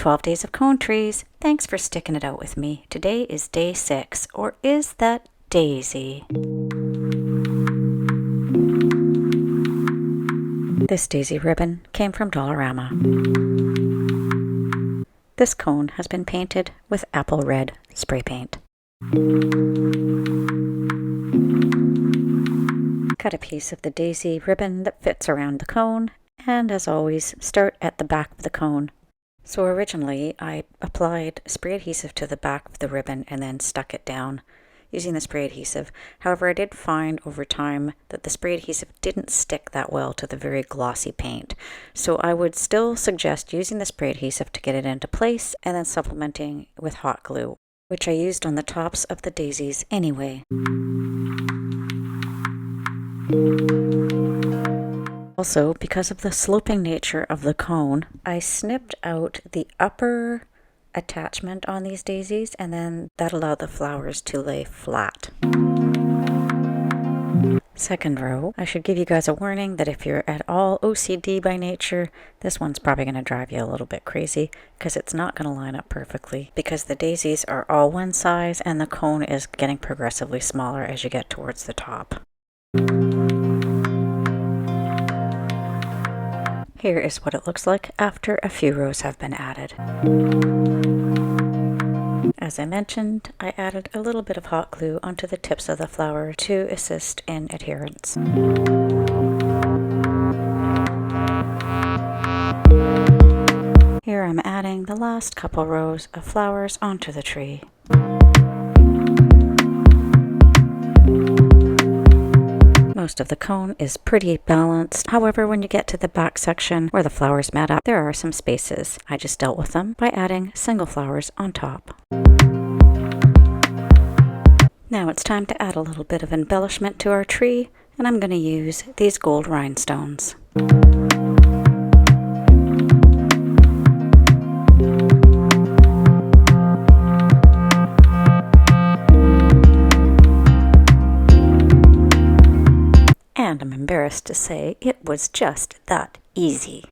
12 days of cone trees. Thanks for sticking it out with me. Today is day 6, or is that Daisy? This daisy ribbon came from Dollarama. This cone has been painted with apple red spray paint. Cut a piece of the daisy ribbon that fits around the cone, and as always, start at the back of the cone. So originally, I applied spray adhesive to the back of the ribbon and then stuck it down using the spray adhesive. However, I did find over time that the spray adhesive didn't stick that well to the very glossy paint. So I would still suggest using the spray adhesive to get it into place and then supplementing with hot glue, which I used on the tops of the daisies anyway. Also, because of the sloping nature of the cone, I snipped out the upper attachment on these daisies, and then that allowed the flowers to lay flat. Second row, I should give you guys a warning that if you're at all OCD by nature, this one's probably going to drive you a little bit crazy because it's not going to line up perfectly because the daisies are all one size and the cone is getting progressively smaller as you get towards the top. Here is what it looks like after a few rows have been added. As I mentioned, I added a little bit of hot glue onto the tips of the flower to assist in adherence. Here I'm adding the last couple rows of flowers onto the tree. Most of the cone is pretty balanced. However, when you get to the back section where the flowers mat up, there are some spaces. I just dealt with them by adding single flowers on top. Now it's time to add a little bit of embellishment to our tree, and I'm going to use these gold rhinestones. And I'm embarrassed to say it was just that easy.